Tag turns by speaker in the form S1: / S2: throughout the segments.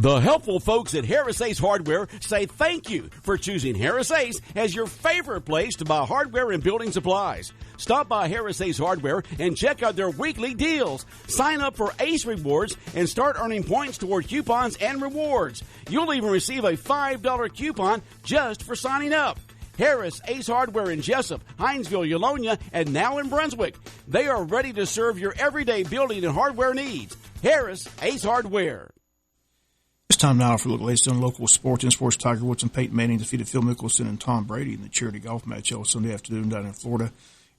S1: The helpful folks at Harris Ace Hardware say thank you for choosing Harris Ace as your favorite place to buy hardware and building supplies. Stop by Harris Ace Hardware and check out their weekly deals. Sign up for Ace Rewards and start earning points toward coupons and rewards. You'll even receive a $5 coupon just for signing up. Harris Ace Hardware in Jesup, Hinesville, Eulonia, and now in Brunswick. They are ready to serve your everyday building and hardware needs. Harris Ace Hardware.
S2: It's time now for a look latest on local sports. In sports, Tiger Woods and Peyton Manning defeated Phil Mickelson and Tom Brady in the charity golf match held Sunday afternoon down in Florida.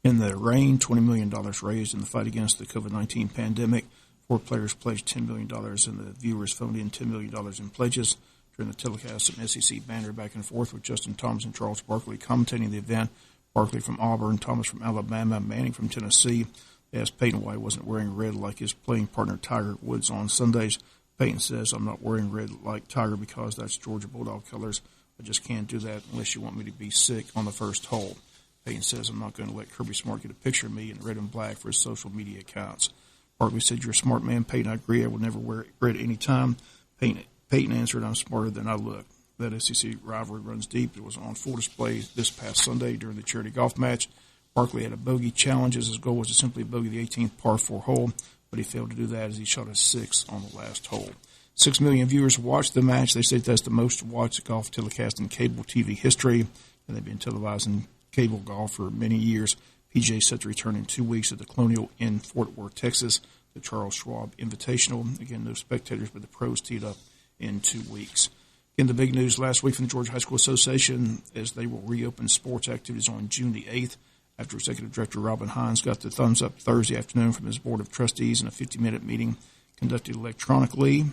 S2: In the rain, $20 million raised in the fight against the COVID-19 pandemic. 4 players pledged $10 million, and the viewers phoned in $10 million in pledges. During the telecast, some SEC banter back and forth with Justin Thomas and Charles Barkley commentating the event. Barkley from Auburn, Thomas from Alabama, Manning from Tennessee. They asked Peyton why he wasn't wearing red like his playing partner Tiger Woods on Sundays. Peyton says, "I'm not wearing red like Tiger because that's Georgia Bulldog colors. I just can't do that unless you want me to be sick on the first hole." Peyton says, "I'm not going to let Kirby Smart get a picture of me in red and black for his social media accounts." Barkley said, "You're a smart man, Peyton. I agree. I would never wear red any time." Peyton answered, "I'm smarter than I look." That SEC rivalry runs deep. It was on full display this past Sunday during the charity golf match. Barkley had a bogey challenge as his goal was to simply bogey the 18th par 4 hole, but he failed to do that as he shot a 6 on the last hole. 6 million viewers watched the match. They say that's the most watched golf telecast in cable TV history, and they've been televising cable golf for many years. PGA set to return in 2 weeks at the Colonial in Fort Worth, Texas, the Charles Schwab Invitational. Again, no spectators, but the pros teed up in 2 weeks. In the big news last week from the Georgia High School Association, as they will reopen sports activities on June the 8th, after Executive Director Robin Hines got the thumbs up Thursday afternoon from his Board of Trustees in a 50-minute meeting conducted electronically.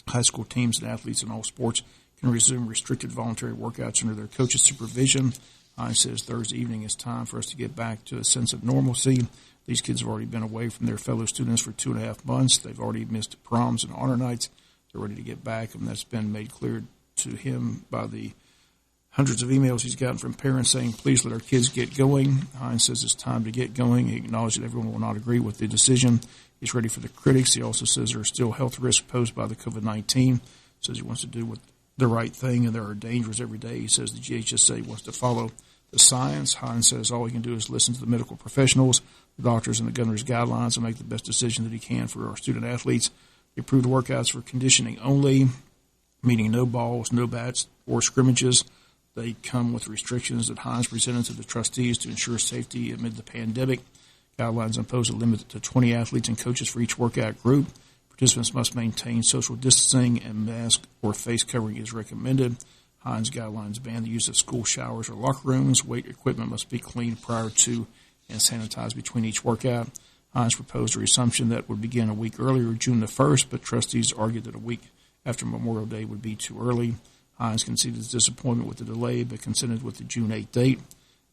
S2: High school teams and athletes in all sports can resume restricted voluntary workouts under their coach's supervision. Hines says Thursday evening is time for us to get back to a sense of normalcy. These kids have already been away from their fellow students for 2.5 months. They've already missed proms and honor nights. They're ready to get back, and that's been made clear to him by the hundreds of emails he's gotten from parents saying, "Please let our kids get going." Hines says it's time to get going. He acknowledged that everyone will not agree with the decision. He's ready for the critics. He also says there are still health risks posed by the COVID-19. Says he wants to do the right thing, and there are dangers every day. He says the GHSA wants to follow the science. Hines says all he can do is listen to the medical professionals, the doctors, and the governor's guidelines and make the best decision that he can for our student athletes. The approved workouts for conditioning only, meaning no balls, no bats, or scrimmages. They come with restrictions that Hines presented to the trustees to ensure safety amid the pandemic. Guidelines impose a limit to 20 athletes and coaches for each workout group. Participants must maintain social distancing, and mask or face covering is recommended. Hines guidelines ban the use of school showers or locker rooms. Weight equipment must be cleaned prior to and sanitized between each workout. Hines proposed a resumption that would begin a week earlier, June the 1st, but trustees argued that a week after Memorial Day would be too early. Hines conceded his disappointment with the delay, but consented with the June 8 date.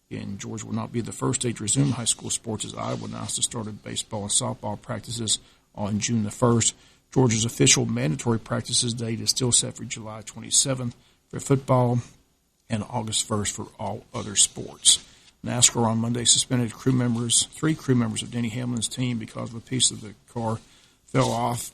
S2: And Georgia will not be the first state to resume high school sports, as Iowa announced the start of baseball and softball practices on June the 1st. Georgia's official mandatory practices date is still set for July 27th for football and August 1st for all other sports. NASCAR on Monday suspended three crew members of Denny Hamlin's team because of a piece of the car fell off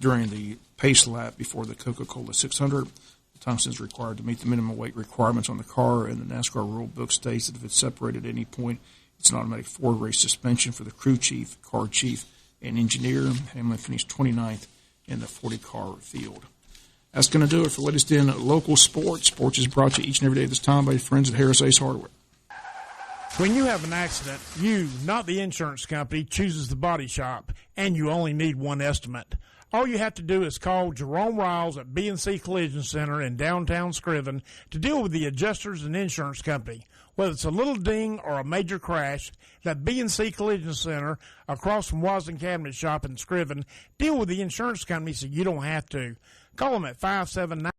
S2: during the pace lap before the Coca-Cola 600. The tungsten is required to meet the minimum weight requirements on the car, and the NASCAR rule book states that if it's separated at any point, it's an automatic 4-race suspension for the crew chief, car chief, and engineer. Hamlin finished 29th in the 40-car field. That's going to do it for latest in local sports. Sports is brought to you each and every day this time by your friends at Harris Ace Hardware.
S3: When you have an accident, you, not the insurance company, chooses the body shop, and you only need one estimate. All you have to do is call Jerome Riles at B&C Collision Center in downtown Scriven to deal with the adjusters and insurance company. Whether it's a little ding or a major crash, that B&C Collision Center across from Wasden Cabinet Shop in Scriven, deal with the insurance company so you don't have to. Call them at 579